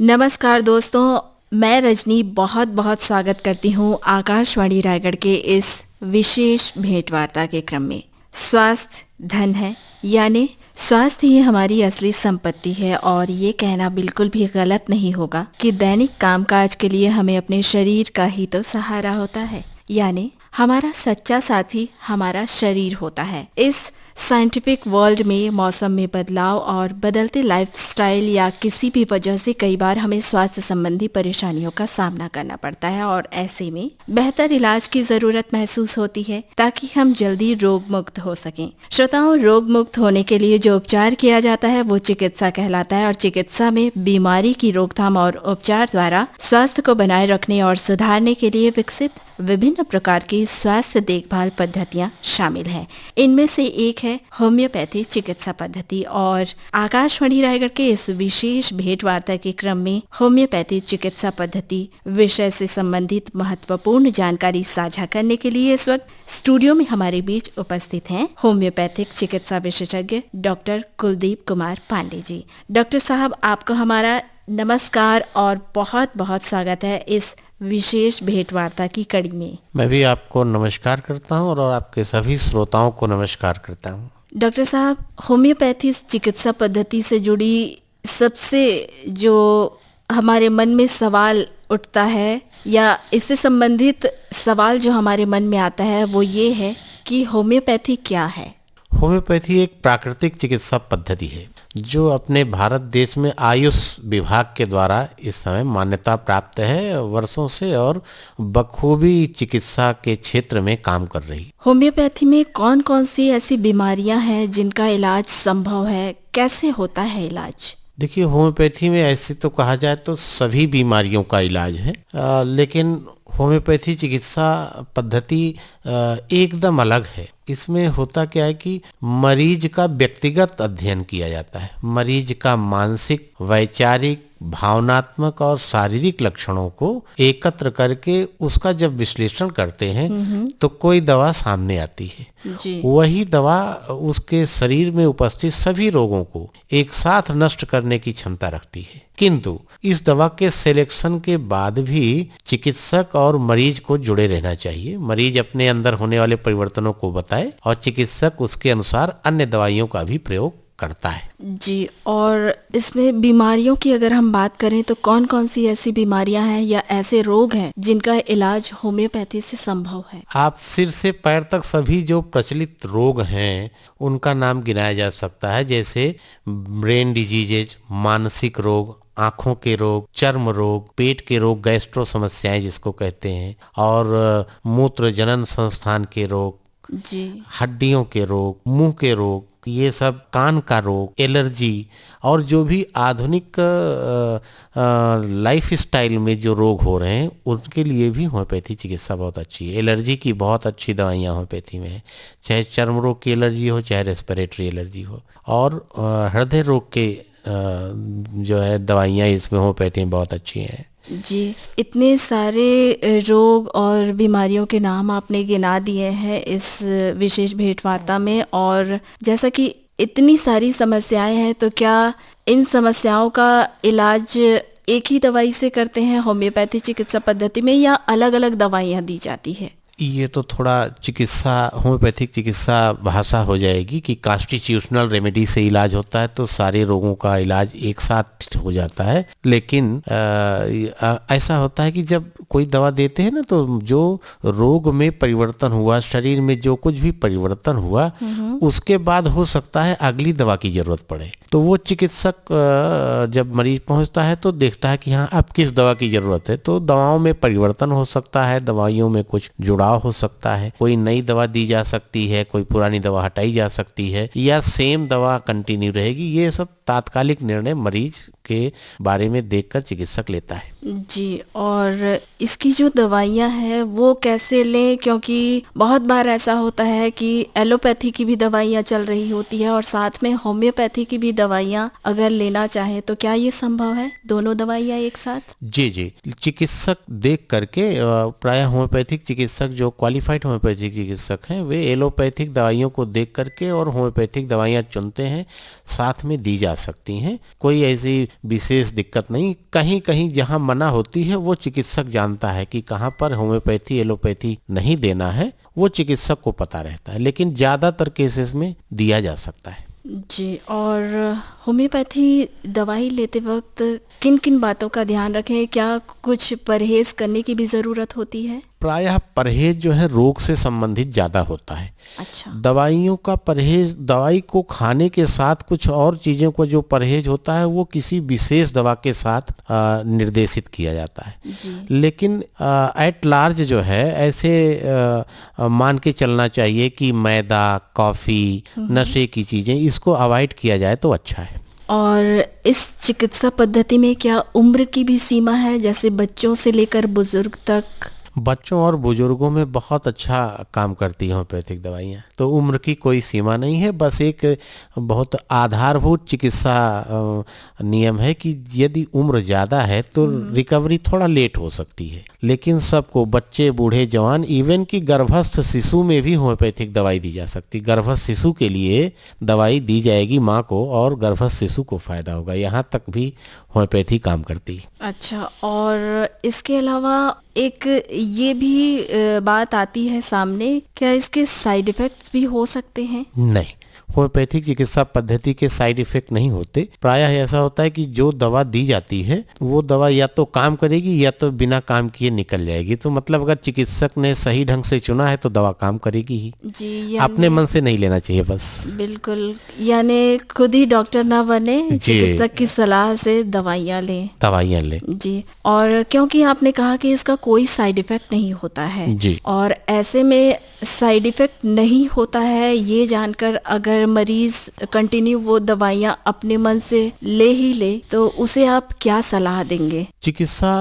नमस्कार दोस्तों, मैं रजनी बहुत बहुत स्वागत करती हूँ आकाशवाणी रायगढ़ के इस विशेष भेंटवार्ता के क्रम में। स्वास्थ्य धन है, यानी स्वास्थ्य ही हमारी असली संपत्ति है और ये कहना बिल्कुल भी गलत नहीं होगा कि दैनिक कामकाज के लिए हमें अपने शरीर का ही तो सहारा होता है, यानी हमारा सच्चा साथी हमारा शरीर होता है। इस साइंटिफिक वर्ल्ड में मौसम में बदलाव और बदलते लाइफस्टाइल या किसी भी वजह से कई बार हमें स्वास्थ्य संबंधी परेशानियों का सामना करना पड़ता है और ऐसे में बेहतर इलाज की जरूरत महसूस होती है ताकि हम जल्दी रोग मुक्त हो सकें। श्रोताओं, रोग मुक्त होने के लिए जो उपचार किया जाता है वो चिकित्सा कहलाता है और चिकित्सा में बीमारी की रोकथाम और उपचार द्वारा स्वास्थ्य को बनाए रखने और सुधारने के लिए विकसित विभिन्न प्रकार की स्वास्थ्य देखभाल पद्धतियां शामिल हैं। इनमें से एक है होम्योपैथी चिकित्सा पद्धति और आकाशवाणी रायगढ़ के इस विशेष भेंटवार्ता के क्रम में होम्योपैथी चिकित्सा पद्धति विषय से संबंधित महत्वपूर्ण जानकारी साझा करने के लिए इस वक्त स्टूडियो में हमारे बीच उपस्थित हैं होम्योपैथिक चिकित्सा विशेषज्ञ डॉक्टर कुलदीप कुमार पांडे जी। डॉक्टर साहब, आपको हमारा नमस्कार और बहुत बहुत स्वागत है इस विशेष भेंटवार्ता की कड़ी में। मैं भी आपको नमस्कार करता हूं और आपके सभी श्रोताओं को नमस्कार करता हूं। डॉक्टर साहब, होम्योपैथी चिकित्सा पद्धति से जुड़ी सबसे जो हमारे मन में सवाल उठता है या इससे संबंधित सवाल जो हमारे मन में आता है वो ये है कि होम्योपैथी क्या है? होम्योपैथी एक प्राकृतिक चिकित्सा पद्धति है जो अपने भारत देश में आयुष विभाग के द्वारा इस समय मान्यता प्राप्त है वर्षों से और बखूबी चिकित्सा के क्षेत्र में काम कर रही। होम्योपैथी में कौन कौन सी ऐसी बीमारियां हैं जिनका इलाज संभव है? कैसे होता है इलाज? देखिए, होम्योपैथी में ऐसे तो कहा जाए तो सभी बीमारियों का इलाज है, लेकिन होम्योपैथी चिकित्सा पद्धति एकदम अलग है। इसमें होता क्या है कि मरीज का व्यक्तिगत अध्ययन किया जाता है। मरीज का मानसिक, वैचारिक, भावनात्मक और शारीरिक लक्षणों को एकत्र करके उसका जब विश्लेषण करते हैं तो कोई दवा सामने आती है जी। वही दवा उसके शरीर में उपस्थित सभी रोगों को एक साथ नष्ट करने की क्षमता रखती है। किंतु इस दवा के सिलेक्शन के बाद भी चिकित्सक और मरीज को जुड़े रहना चाहिए। मरीज अपने अंदर होने वाले परिवर्तनों को बताए और चिकित्सक उसके अनुसार अन्य दवाइयों का भी प्रयोग करता है। जी, और इसमें बीमारियों की अगर हम बात करें तो कौन कौन सी ऐसी बीमारियां हैं या ऐसे रोग हैं जिनका इलाज होम्योपैथी से संभव है? आप सिर से पैर तक सभी जो प्रचलित रोग हैं उनका नाम गिनाया जा सकता है, जैसे ब्रेन डिजीजेज, मानसिक रोग, आंखों के रोग, चर्म रोग, पेट के रोग, गैस्ट्रो समस्याएं जिसको कहते हैं, और मूत्र जनन संस्थान के रोग जी, हड्डियों के रोग, मुंह के रोग, ये सब, कान का रोग, एलर्जी और जो भी आधुनिक लाइफ स्टाइल में जो रोग हो रहे हैं उनके लिए भी होम्योपैथी चिकित्सा बहुत अच्छी है। एलर्जी की बहुत अच्छी दवाइयाँ होम्योपैथी में है, चाहे चर्म रोग की एलर्जी हो चाहे रेस्पिरेटरी एलर्जी हो, और हृदय रोग के जो है दवाइयाँ इसमें होम्योपैथी में बहुत अच्छी हैं। जी, इतने सारे रोग और बीमारियों के नाम आपने गिना दिए हैं इस विशेष भेंटवार्ता में, और जैसा कि इतनी सारी समस्याएं हैं तो क्या इन समस्याओं का इलाज एक ही दवाई से करते हैं होम्योपैथी चिकित्सा पद्धति में या अलग अलग दवाइयां दी जाती है? ये तो थोड़ा चिकित्सा, होम्योपैथिक चिकित्सा भाषा हो जाएगी कि कॉन्स्टिट्यूशनल रेमेडी से इलाज होता है तो सारे रोगों का इलाज एक साथ हो जाता है। लेकिन ऐसा होता है कि जब कोई दवा देते हैं ना तो जो रोग में परिवर्तन हुआ, शरीर में जो कुछ भी परिवर्तन हुआ उसके बाद हो सकता है अगली दवा की जरूरत पड़े। तो वो चिकित्सक जब मरीज पहुंचता है तो देखता है कि हाँ अब किस दवा की जरूरत है, तो दवाओं में परिवर्तन हो सकता है, दवाइयों में कुछ जुड़ाव हो सकता है, कोई नई दवा दी जा सकती है, कोई पुरानी दवा हटाई जा सकती है या सेम दवा कंटिन्यू रहेगी। ये सब तात्कालिक निर्णय मरीज के बारे में देखकर चिकित्सक लेता है। जी, और इसकी जो दवाइयाँ हैं वो कैसे लें, क्योंकि बहुत बार ऐसा होता है कि एलोपैथी की भी दवाइयाँ चल रही होती है और साथ में होम्योपैथी की भी दवाइयाँ अगर लेना चाहे तो क्या ये संभव है, दोनों दवाइयाँ एक साथ? जी जी, चिकित्सक देख करके, प्रायः होम्योपैथिक चिकित्सक जो क्वालिफाइड होम्योपैथिक चिकित्सक हैं वे एलोपैथिक दवाइयों को देख करके और होम्योपैथिक दवाइयाँ चुनते हैं, साथ में दी जा जा सकती हैं, कोई ऐसी विशेष दिक्कत नहीं। कहीं कहीं जहां मना होती है वो चिकित्सक जानता है कि कहां पर होम्योपैथी एलोपैथी नहीं देना है, वो चिकित्सक को पता रहता है, लेकिन ज़्यादातर केसेस में दिया जा सकता है। जी, और होम्योपैथी दवाई लेते वक्त किन किन बातों का ध्यान रखें? क्या कुछ परहेज करने की भी ज़रूरत होती है? प्रायः परहेज जो है रोग से संबंधित ज़्यादा होता है। अच्छा। दवाइयों का परहेज, दवाई को खाने के साथ कुछ और चीज़ों का जो परहेज होता है वो किसी विशेष दवा के साथ निर्देशित किया जाता है। जी। लेकिन एट लार्ज जो है ऐसे मान के चलना चाहिए कि मैदा, कॉफ़ी, नशे की चीज़ें, इसको अवॉइड किया जाए तो अच्छा है। और इस चिकित्सा पद्धति में क्या उम्र की भी सीमा है, जैसे बच्चों से लेकर बुजुर्ग तक? बच्चों और बुजुर्गों में बहुत अच्छा काम करती हैं होम्योपैथिक दवाइयाँ, तो उम्र की कोई सीमा नहीं है। बस एक बहुत आधारभूत चिकित्सा नियम है कि यदि उम्र ज़्यादा है तो रिकवरी थोड़ा लेट हो सकती है, लेकिन सबको, बच्चे, बूढ़े, जवान, इवन कि गर्भस्थ शिशु में भी होम्योपैथिक दवाई दी जा सकती। गर्भस्थ शिशु के लिए दवाई दी जाएगी माँ को और गर्भस्थ शिशु को फायदा होगा, यहाँ तक भी होम्योपैथी काम करती है। अच्छा, और इसके अलावा एक ये भी बात आती है सामने, क्या इसके साइड इफ़ेक्ट्स भी हो सकते हैं? नहीं, होम्योपैथिक चिकित्सा पद्धति के साइड इफेक्ट नहीं होते। प्रायः ऐसा होता है कि जो दवा दी जाती है वो दवा या तो काम करेगी या तो बिना काम किए निकल जाएगी। तो मतलब अगर चिकित्सक ने सही ढंग से चुना है तो दवा काम करेगी ही। जी, अपने मन से नहीं लेना चाहिए बस। बिल्कुल, यानी खुद ही डॉक्टर ना बने, चिकित्सक की सलाह से दवाइयाँ लें। जी, और क्योंकि आपने कहा कि इसका कोई साइड इफेक्ट नहीं होता है जी। और ऐसे में साइड इफेक्ट नहीं होता है ये जानकर अगर मरीज कंटिन्यू वो दवाइयाँ अपने मन से ले ही ले तो उसे आप क्या सलाह देंगे? चिकित्सा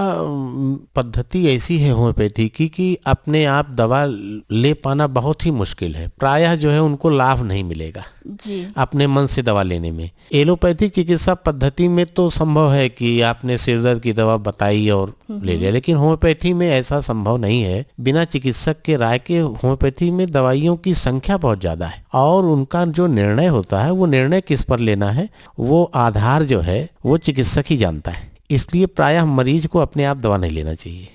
पद्धति ऐसी है होम्योपैथी की कि अपने आप दवा ले पाना बहुत ही मुश्किल है। प्रायः जो है उनको लाभ नहीं मिलेगा जी। अपने मन से दवा लेने में। एलोपैथिक चिकित्सा पद्धति में तो संभव है कि आपने सिरदर्द की दवा बताई और ले लिया, लेकिन होम्योपैथी में ऐसा संभव नहीं है। बिना चिकित्सक के राय के होम्योपैथी में दवाइयों की संख्या बहुत ज्यादा है और उनका जो निर्णय होता है वो निर्णय किस पर लेना है वो आधार जो है वो चिकित्सक ही जानता है। इसलिए प्रायः मरीज को अपने आप दवा नहीं लेना चाहिए।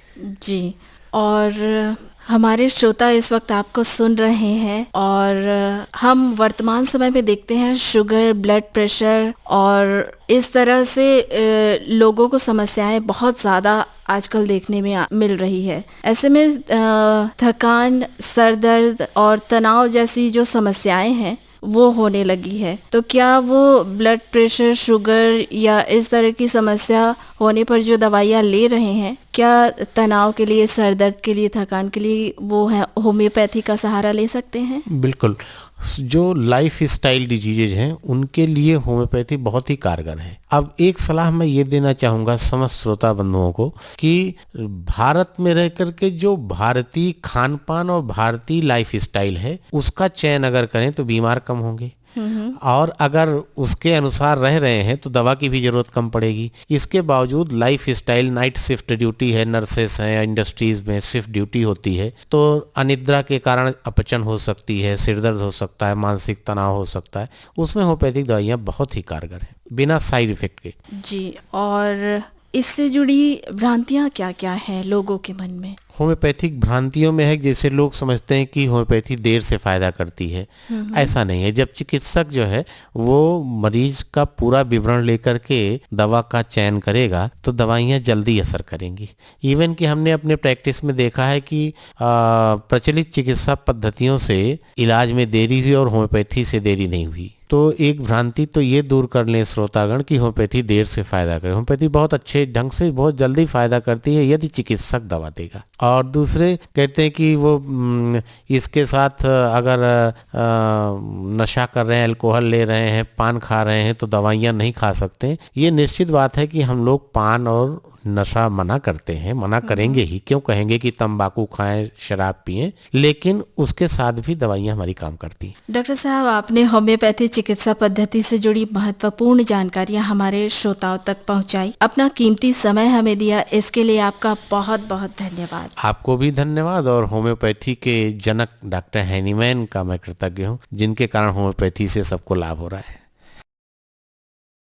जी, और हमारे श्रोता इस वक्त आपको सुन रहे हैं और हम वर्तमान समय में देखते हैं शुगर, ब्लड प्रेशर और इस तरह से लोगों को समस्याएं बहुत ज़्यादा आजकल देखने में मिल रही है। ऐसे में थकान, सर दर्द और तनाव जैसी जो समस्याएं हैं वो होने लगी है, तो क्या वो ब्लड प्रेशर, शुगर या इस तरह की समस्या होने पर जो दवाइयाँ ले रहे हैं, क्या तनाव के लिए, सर दर्द के लिए, थकान के लिए वो है होम्योपैथी का सहारा ले सकते हैं? बिल्कुल, जो लाइफ स्टाइल डिजीजेज हैं उनके लिए होम्योपैथी बहुत ही कारगर है। अब एक सलाह मैं ये देना चाहूँगा समस्त श्रोता बंधुओं को कि भारत में रह करके जो भारतीय खान पान और भारतीय लाइफ स्टाइल है उसका चयन अगर करें तो बीमार कम होंगे और अगर उसके अनुसार रह रहे हैं तो दवा की भी जरूरत कम पड़ेगी। इसके बावजूद life style, night shift duty है, नर्सेस हैं, इंडस्ट्रीज में शिफ्ट ड्यूटी होती है, तो अनिद्रा के कारण अपचन हो सकती है, सिरदर्द हो सकता है, मानसिक तनाव हो सकता है। उसमें होम्योपैथिक दवाइयाँ बहुत ही कारगर हैं बिना साइड इफेक्ट के। जी, और इससे जुड़ी भ्रांतियाँ क्या क्या हैं लोगों के मन में? होम्योपैथिक भ्रांतियों में है जैसे लोग समझते हैं कि होम्योपैथी देर से फायदा करती है। ऐसा नहीं है। जब चिकित्सक जो है वो मरीज का पूरा विवरण लेकर के दवा का चयन करेगा तो दवाइयाँ जल्दी असर करेंगी। इवन कि हमने अपने प्रैक्टिस में देखा है कि प्रचलित चिकित्सा पद्धतियों से इलाज में देरी हुई और होम्योपैथी से देरी नहीं हुई। तो एक भ्रांति तो ये दूर कर लें श्रोतागण कि होम्योपैथी देर से फायदा करे। होम्योपैथी बहुत अच्छे ढंग से बहुत जल्दी फायदा करती है यदि चिकित्सक दवा देगा। और दूसरे कहते हैं कि वो इसके साथ अगर नशा कर रहे हैं, अल्कोहल ले रहे हैं, पान खा रहे हैं तो दवाइयाँ नहीं खा सकते। ये निश्चित बात है कि हम लोग पान और नशा मना करते हैं, मना करेंगे ही, क्यों कहेंगे कि तंबाकू खाएं, शराब पिएं, लेकिन उसके साथ भी दवाइयाँ हमारी काम करती हैं। डॉक्टर साहब, आपने होम्योपैथी चिकित्सा पद्धति से जुड़ी महत्वपूर्ण जानकारियाँ हमारे श्रोताओं तक पहुँचाई, अपना कीमती समय हमें दिया, इसके लिए आपका बहुत बहुत धन्यवाद। आपको भी धन्यवाद और होम्योपैथी के जनक डॉक्टर हैनीमैन का मैं कृतज्ञ हूँ जिनके कारण होम्योपैथी से सबको लाभ हो रहा है।